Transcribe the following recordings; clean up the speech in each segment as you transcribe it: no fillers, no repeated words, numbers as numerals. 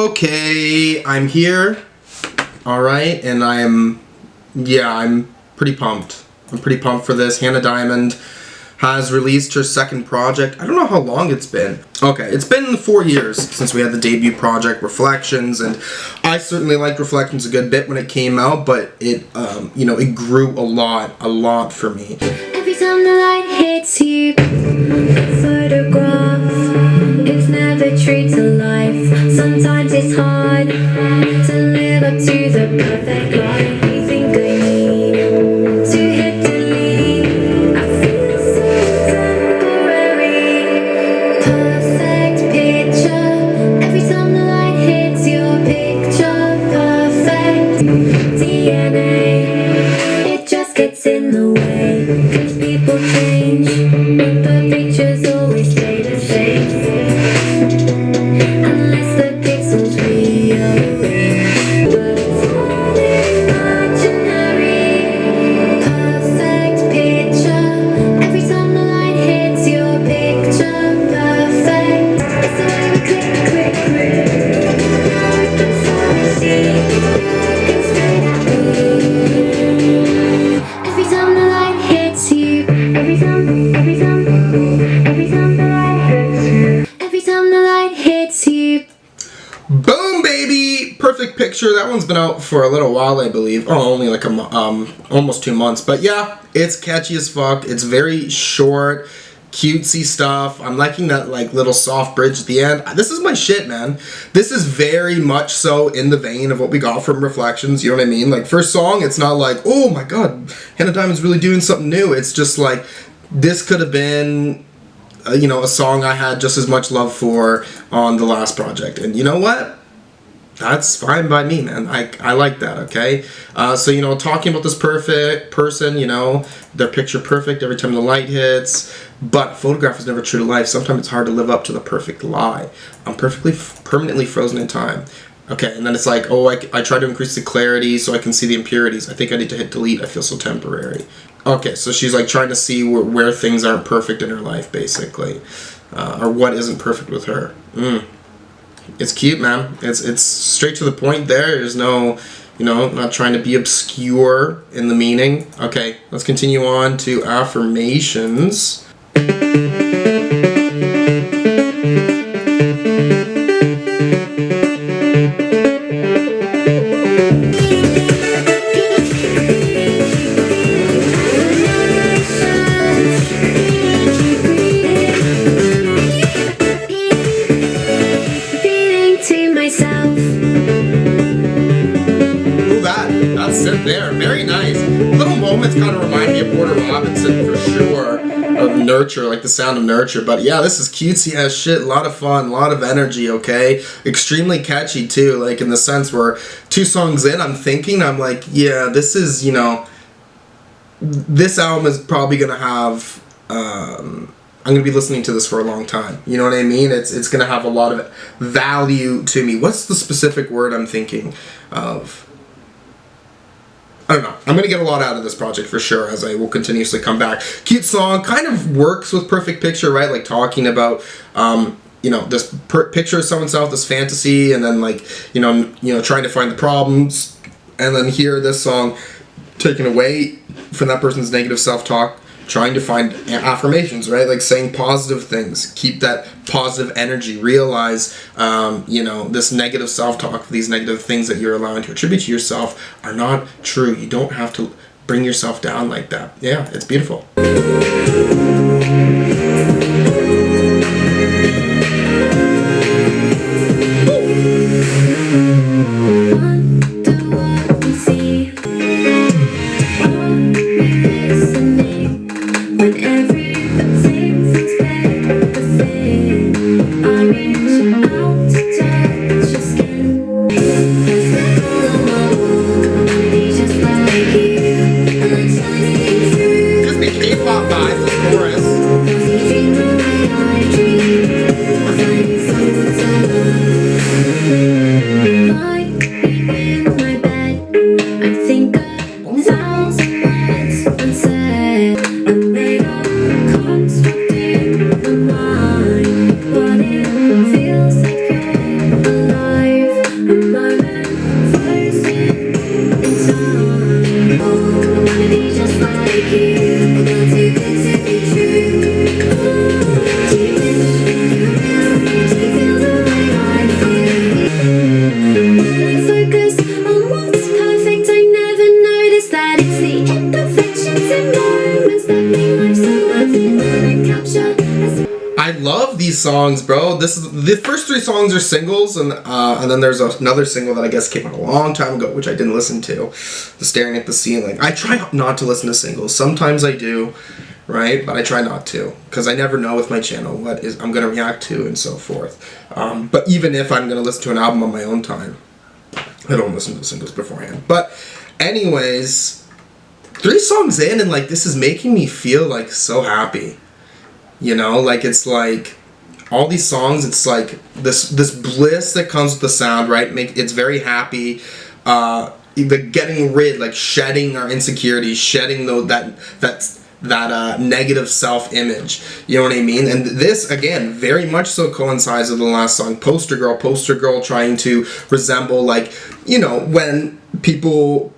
Okay, I'm here. Alright, and I'm pretty pumped. I'm pretty pumped for this. Hannah Diamond has released her second project. I don't know how long it's been. Okay, it's been 4 years since we had the debut project, Reflections, and I certainly liked Reflections a good bit when it came out, but it, it grew a lot for me. Every time the light hits you, a photograph, it's never true to life. Sometimes it's hard to live up to the perfect life you think I need to hit delete. I feel so temporary. Perfect picture. Every time the light hits your picture, perfect DNA. It just gets in the way, 'cause people change, but the pictures always stay the same. Unless the pixels rearrange, but it's all imaginary. Perfect picture. Every time the light hits your picture, perfect. It's the way we click. Now I can finally see, looking straight at me. Every time the light hits you, every time the light hits you, every time the light hits you. Boom, baby! Perfect Picture. That one's been out for a little while, I believe. Oh, only like almost 2 months. But yeah, it's catchy as fuck. It's very short, cutesy stuff. I'm liking that like little soft bridge at the end. This is my shit, man. This is very much so in the vein of what we got from Reflections. You know what I mean? Like, first song, it's not like, oh my god, Hannah Diamond's really doing something new. It's just like, this could have been a song I had just as much love for on the last project. And you know what? That's fine by me, man. I like that, okay? So, talking about this perfect person, their picture perfect every time the light hits, but photograph is never true to life. Sometimes it's hard to live up to the perfect lie. I'm permanently frozen in time. Okay, and then it's like, oh, I try to increase the clarity so I can see the impurities. I think I need to hit delete. I feel so temporary. Okay, so she's like trying to see where things aren't perfect in her life, basically. Or what isn't perfect with her. It's cute, man. It's straight to the point there. There's no, not trying to be obscure in the meaning. Okay, let's continue on to Affirmations. That's it there. Very nice. Little moments kind of remind me of Porter Robinson for sure. Of Nurture, like the sound of Nurture. But yeah, this is cutesy as shit. A lot of fun, a lot of energy, okay? Extremely catchy too, like in the sense where 2 songs in, I'm like, yeah, this is, this album is probably going to have, I'm going to be listening to this for a long time. You know what I mean? It's going to have a lot of value to me. What's the specific word I'm thinking of? I don't know. I'm going to get a lot out of this project for sure as I will continuously come back. Cute song. Kind of works with Perfect Picture, right? Like talking about, this picture of someone's self, this fantasy, and then like, trying to find the problems. And then hear this song taken away from that person's negative self-talk, trying to find affirmations, right? Like saying positive things, keep that positive energy, realize, this negative self-talk, these negative things that you're allowing to attribute to yourself are not true. You don't have to bring yourself down like that. Yeah, it's beautiful. K-pop vibes, of course. songs, bro. This is the first 3 songs are singles, and then there's another single that I guess came out a long time ago, which I didn't listen to. The Staring at the Ceiling. I try not to listen to singles. Sometimes I do, right? But I try not to, because I never know with my channel what I'm gonna react to and so forth. But even if I'm gonna listen to an album on my own time, I don't listen to the singles beforehand. But anyways, 3 songs in, and like this is making me feel like so happy. You know, like it's like all these songs, it's like this bliss that comes with the sound, right? It's very happy. The getting rid, like shedding our insecurities, shedding that negative self-image. You know what I mean? And this, again, very much so coincides with the last song, Poster Girl trying to resemble, like, you know, when people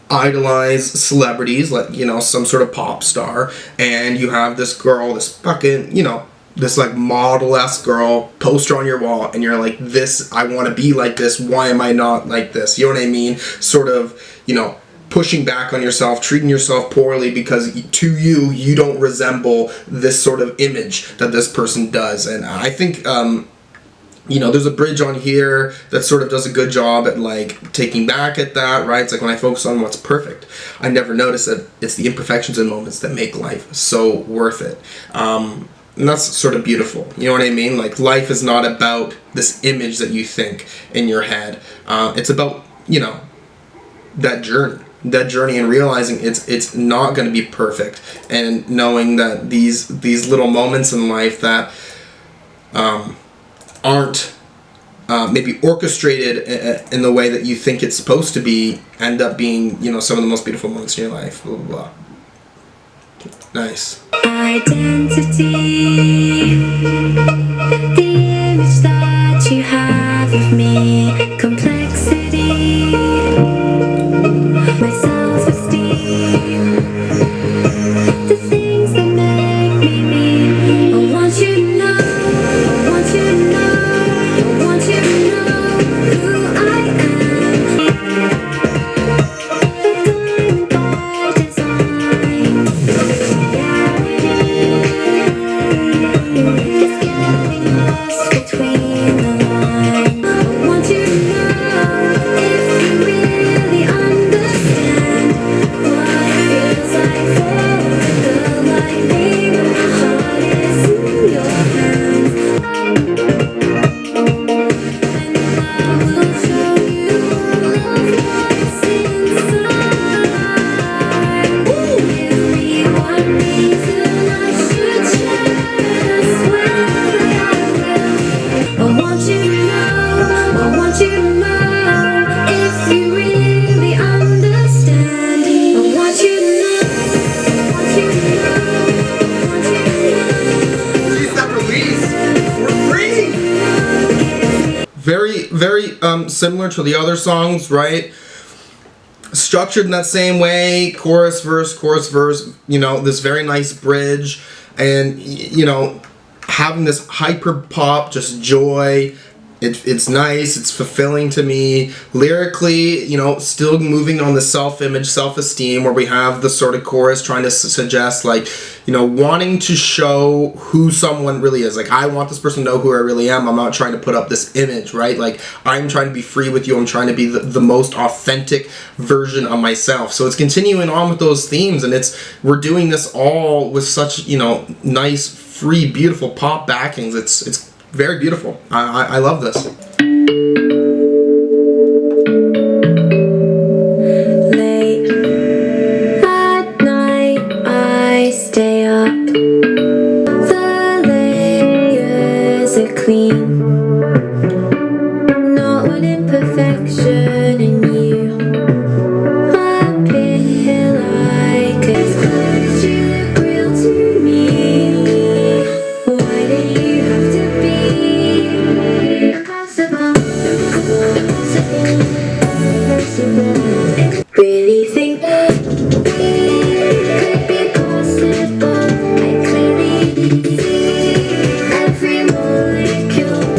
idolize celebrities, like, you know, some sort of pop star, and you have this girl, this fucking, you know, this like model-esque girl, poster on your wall, and you're like, this, I want to be like this, why am I not like this? You know what I mean? Sort of, you know, pushing back on yourself, treating yourself poorly because to you don't resemble this sort of image that this person does. And I think, you know, there's a bridge on here that sort of does a good job at like taking back at that, right? It's like when I focus on what's perfect, I never notice that it's the imperfections and moments that make life so worth it. And that's sort of beautiful. You know what I mean? Like life is not about this image that you think in your head. It's about, you know, that journey and realizing it's not going to be perfect, and knowing that these little moments in life that aren't maybe orchestrated in the way that you think it's supposed to be end up being, you know, some of the most beautiful moments in your life. Blah, blah, blah. Nice. Identity, the image that you have of me, complexity, my self-esteem, the things that make me me. I want you to know, I want you to know, I want you to know who I am. The diamond by design, reality is getting lost between the lines. I want you to know if you really understand what it feels like for a girl like me when my heart is in your hands. And I will show you all of what's inside. Give me one reason I should share this with you. I want you to know, I want you to know if you really understand. I want you to know, I want you to know, I want you to know. Release that release. We're free. Very similar to the other songs, right? Structured in that same way, chorus, verse, you know, this very nice bridge, and, you know, having this hyper pop, just joy. It's nice, it's fulfilling to me. Lyrically, you know, still moving on the self-image, self-esteem, where we have the sort of chorus trying to suggest, like, you know, wanting to show who someone really is. Like, I want this person to know who I really am. I'm not trying to put up this image, right? Like, I'm trying to be free with you. I'm trying to be the most authentic version of myself. So it's continuing on with those themes, and we're doing this all with such, you know, nice, free, beautiful pop backings. It's very beautiful. I love this. Late at night I stay up. The layers are clean. Not one imperfection in you. Appear like as close you look real to me. Why do you have to be impossible? Really think that we could be possible? I clearly see every molecule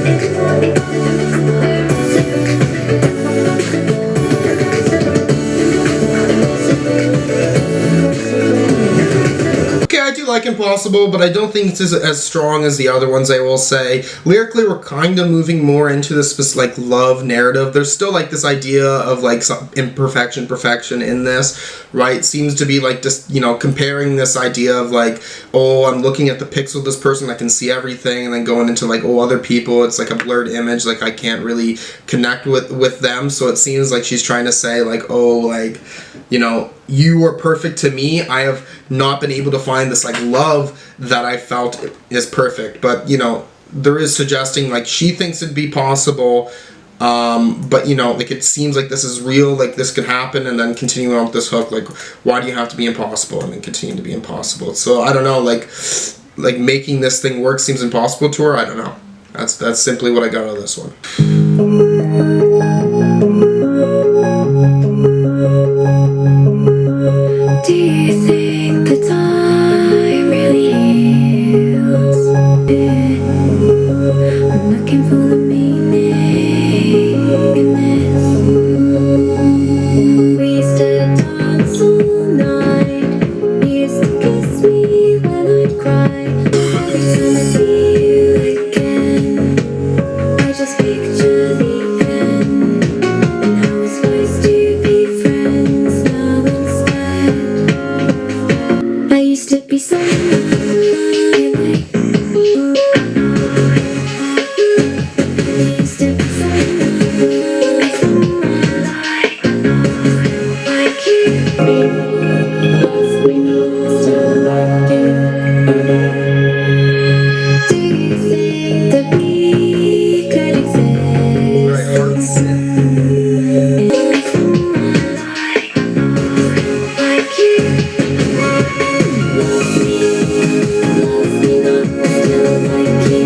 possible, but I don't think it's as strong as the other ones, I will say. Lyrically, we're kind of moving more into this like love narrative. There's still like this idea of like some imperfection, perfection in this, right? Seems to be like just, you know, comparing this idea of like, oh, I'm looking at the pixel of this person, I can see everything, and then going into like, oh, other people, it's like a blurred image, like I can't really connect with them. So it seems like she's trying to say like, oh, like, you know, you are perfect to me. I have not been able to find this like love that I felt is perfect. But, you know, there is suggesting like she thinks it'd be possible, but, you know, like it seems like this is real, like this could happen, and then continuing on with this hook, like, why do you have to be impossible, and then continue to be impossible. So I don't know, like making this thing work seems impossible to her. I don't know. That's simply what I got out of this one. Do you think that time really heals? I'm looking for the meaning in this. We used to dance all night. You used to kiss me when I'd cry. Every time I see you again, I just picture the end. And how we're supposed to be friends now instead. I used to be so like. I used to be so like you. Still like you. Do you think that we could exist? Like you. Love me not, still like you.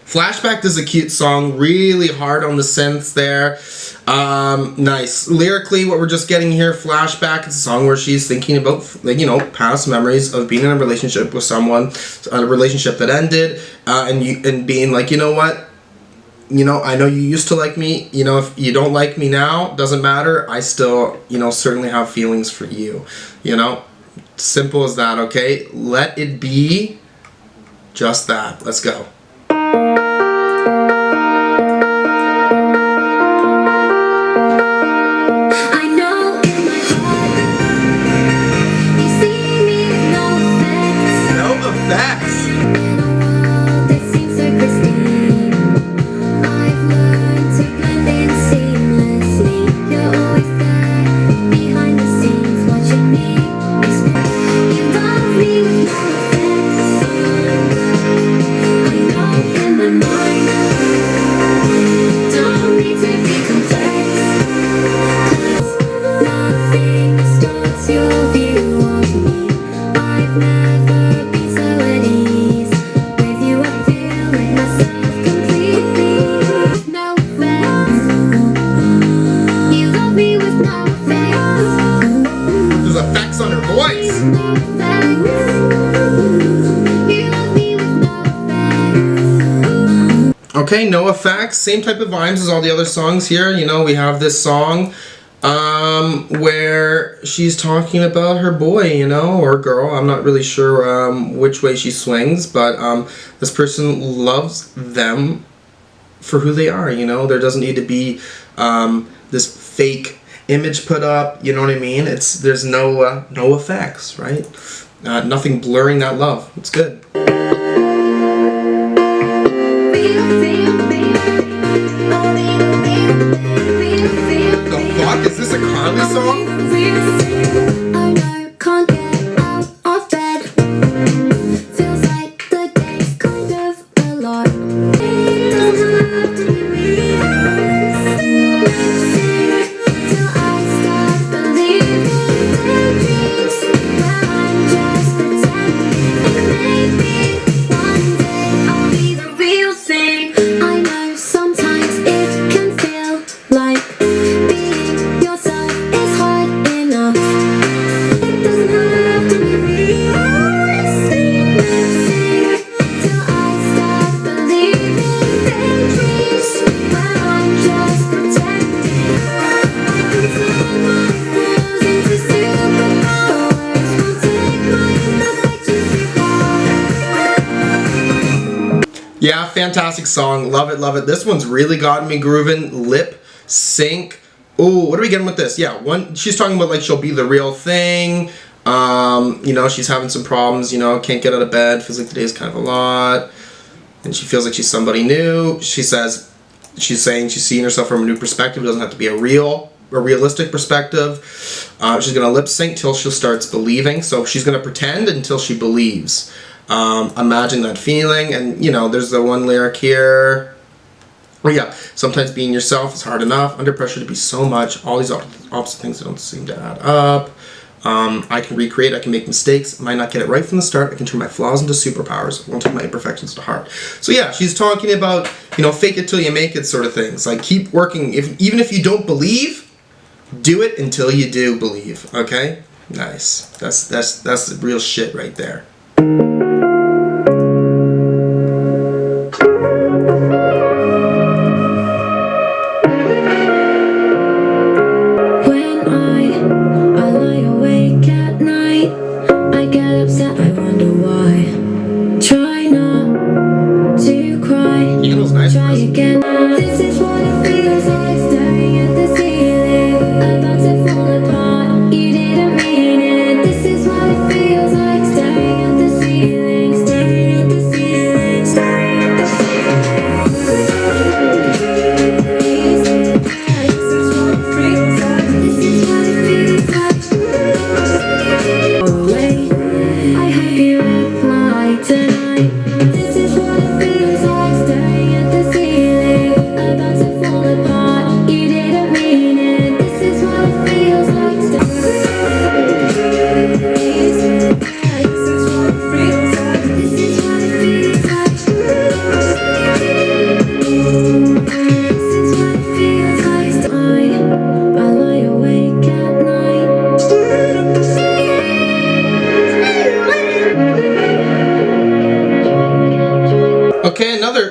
Flashback is a cute song, really hard on the synths there. Nice. Lyrically, what we're just getting here, Flashback, it's a song where she's thinking about, like, you know, past memories of being in a relationship with someone, a relationship that ended, and being like, you know what? You know, I know you used to like me. You know, if you don't like me now, doesn't matter. I still, you know, certainly have feelings for you. You know, simple as that, okay? Let it be just that. Let's go. I know in my heart you see me with no effects. No effects. In a world that seems so pristine, I've learned to blend in seamlessly. You're always there behind the scenes, watching me. You love me with no effects. I know in my mind, don't need to be complex. Nothing distorts your view of me. I've never been so at ease. With you I feel like myself completely. No effects. You love me with no effects. There's effects on her voice. No effects. You love me with no effects. Okay, no effects. Same type of vibes as all the other songs here. You know, we have this song where she's talking about her boy, you know, or girl. I'm not really sure which way she swings, but this person loves them for who they are, you know. There doesn't need to be this fake image put up, you know what I mean? There's no effects, right? Nothing blurring that love. It's good. The fuck? Is this a Carly song? I know, can't get out of bed. Feels like the day's kind of a lot. It doesn't have to be reversed. Till I start believing dreams where I'm just pretending. Maybe one day I'll be the real thing. I know. Yeah, fantastic song. Love it, love it. This one's really got me grooving. Lip sync. Oh, what are we getting with this? Yeah, she's talking about like she'll be the real thing. You know, she's having some problems, you know, can't get out of bed, feels like today's kind of a lot. And she feels like she's somebody new. She's saying she's seeing herself from a new perspective. It doesn't have to be a realistic perspective. She's gonna lip sync till she starts believing. So she's gonna pretend until she believes. Imagine that feeling. And you know, there's the one lyric here. Oh yeah, sometimes being yourself is hard enough. Under pressure to be so much. All these opposite things that don't seem to add up. I can recreate, I can make mistakes, might not get it right from the start, I can turn my flaws into superpowers, I won't take my imperfections to heart. So yeah, she's talking about, you know, fake it till you make it sort of things. Like keep working, even if you don't believe, do it until you do believe, okay? Nice. That's the real shit right there.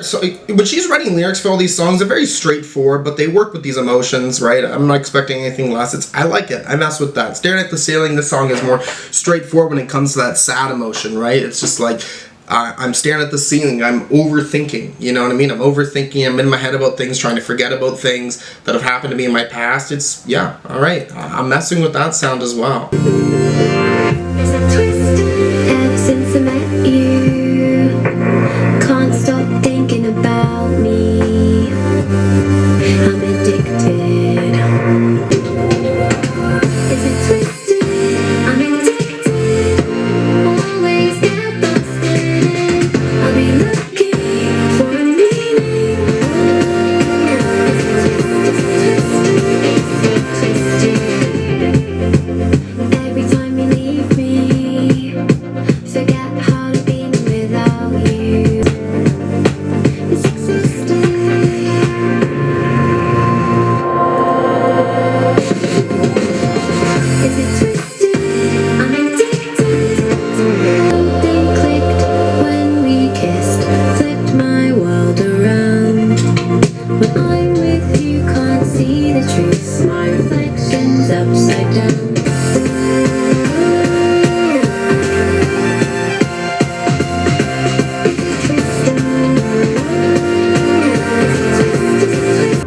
So when she's writing lyrics for all these songs, they're very straightforward, but they work with these emotions, right? I'm not expecting anything less. I like it. I mess with that. Staring at the Ceiling, this song is more straightforward when it comes to that sad emotion, right? It's just like, I'm staring at the ceiling. I'm overthinking, you know what I mean? I'm overthinking. I'm in my head about things, trying to forget about things that have happened to me in my past. It's, yeah, all right. I'm messing with that sound as well. There's a twist ever since I met you. Can't stop thinking about me. I'm addicted. Is it twisted? I'm addicted. Always get busted. I'll be looking for a meaning. Is it twisted? Every time you leave me, forget how to be without you. It's exhausting. Is it twisted? I'm addicted. Something clicked when we kissed, flipped my world around. When I'm with you, can't see the truth. My reflection's upside down.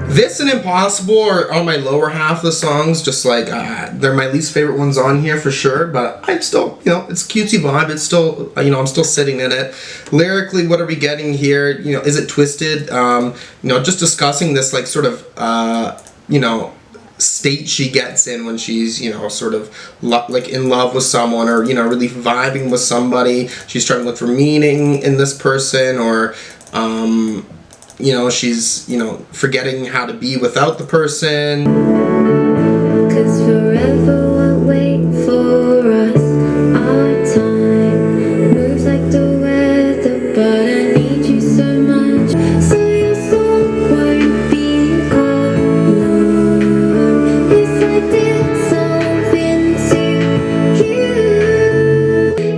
This and Impossible are on my lower half of the songs, just like, they're my least favorite ones on here for sure, but I'm still, you know, it's a cutesy vibe, it's still, you know, I'm still sitting in it. Lyrically, what are we getting here? You know, is it twisted? You know, just discussing this, like, sort of, you know, state she gets in when she's, you know, sort of like in love with someone, or, you know, really vibing with somebody. She's trying to look for meaning in this person, or, you know, she's, you know, forgetting how to be without the person. 'Cause forever won't wait for us. Our time moves like the weather, but I need you so much. So your song won't be calm if I did something to you.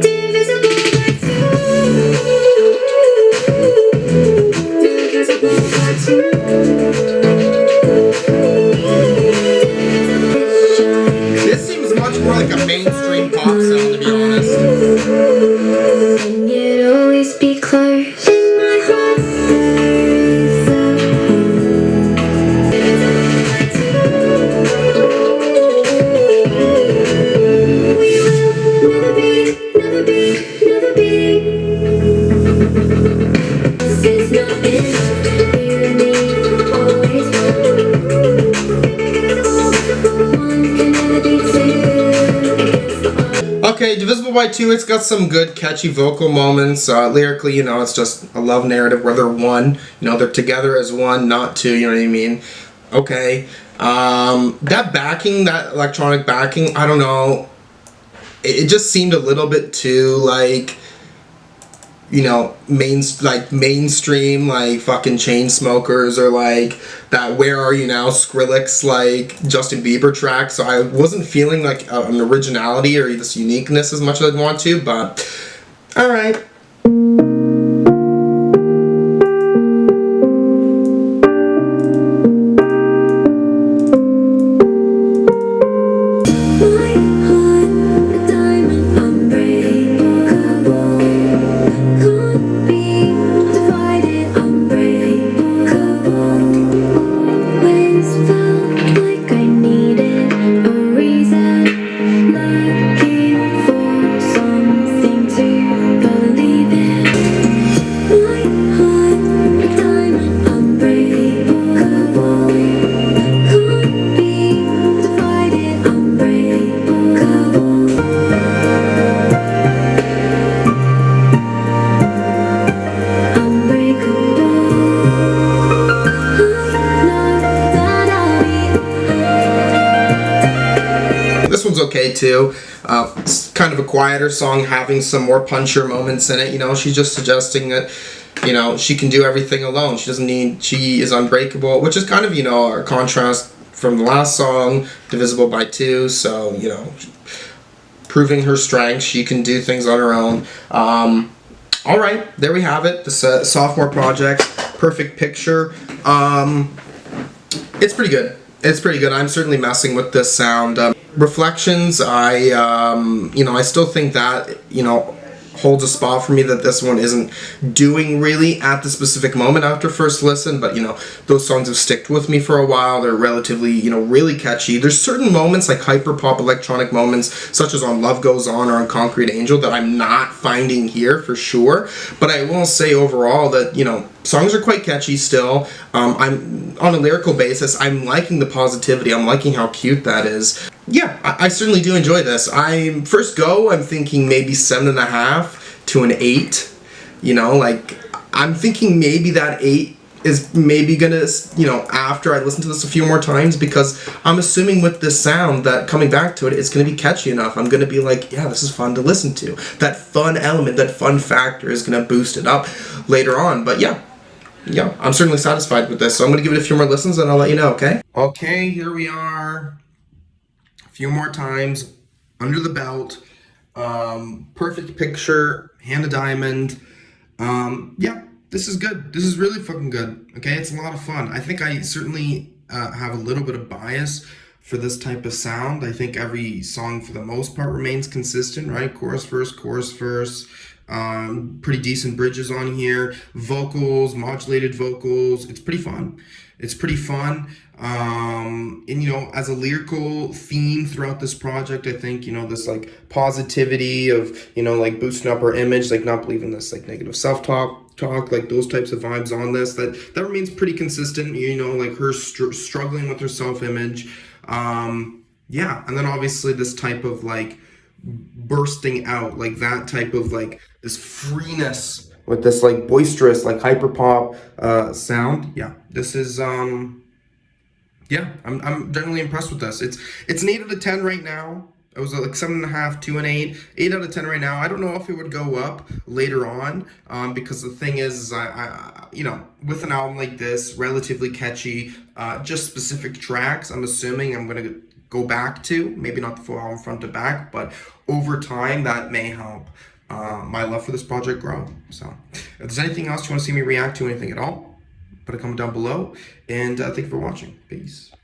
Divisible by two. Divisible by two. This seems much more like a mainstream pop sound, to be honest. And you'd always be close in my heart. Divisible by Two, it's got some good catchy vocal moments. Lyrically, it's just a love narrative where they're one. They're together as one, not two, you know what I mean? Okay. That backing, that electronic backing, I don't know. It just seemed a little bit too, like, mainstream, like fucking Chainsmokers, or like that Where Are You Now Skrillex, like Justin Bieber track. So I wasn't feeling like an originality or this uniqueness as much as I'd want to, but alright. This one's okay too. It's kind of a quieter song, having some more puncher moments in it. She's just suggesting that, she can do everything alone. She is unbreakable, which is kind of, a contrast from the last song, Divisible by Two. So, proving her strength, she can do things on her own. Alright, there we have it. This sophomore project, Perfect Picture. It's pretty good. I'm certainly messing with this sound. Reflections, I still think that, holds a spot for me, that this one isn't doing really at the specific moment after first listen, but those songs have sticked with me for a while. They're relatively, really catchy. There's certain moments, like hyper pop electronic moments, such as on Love Goes On or on Concrete Angel, that I'm not finding here for sure. But I will say overall that, songs are quite catchy still. I'm on a lyrical basis, I'm liking the positivity. I'm liking how cute that is. Yeah, I certainly do enjoy this. I'm thinking maybe 7.5 to an 8. I'm thinking maybe that 8 is maybe gonna, after I listen to this a few more times, because I'm assuming with this sound that coming back to it, it's gonna be catchy enough. I'm gonna be like, yeah, this is fun to listen to. That fun element, that fun factor is gonna boost it up later on. But yeah, I'm certainly satisfied with this. So I'm gonna give it a few more listens and I'll let you know, okay? Okay, here we are. Few more times under the belt. Perfect Picture, Hand of Diamond. Yeah, this is good. This is really fucking good. Okay, it's a lot of fun. I think I certainly have a little bit of bias for this type of sound. I think every song for the most part remains consistent, right? Chorus, verse, pretty decent bridges on here, vocals, modulated vocals. It's pretty fun. And as a lyrical theme throughout this project, I think, this like positivity of, like boosting up her image, like not believing this like negative self-talk, like those types of vibes on this, that remains pretty consistent, like her struggling with her self-image. Yeah, and then obviously this type of like bursting out, like that type of like this freeness with this like boisterous, like hyper pop sound. Yeah, this is yeah, I'm generally impressed with this. It's an 8 out of 10 right now. It was like 7.5 to an 8. 8 out of 10 right now. I don't know if it would go up later on, because the thing is, I with an album like this, relatively catchy, just specific tracks, I'm assuming I'm gonna go back to, maybe not the full album front to back, but over time that may help my love for this project grow. So if there's anything else you want to see me react to, anything at all, put a comment down below, and thank you for watching. Peace.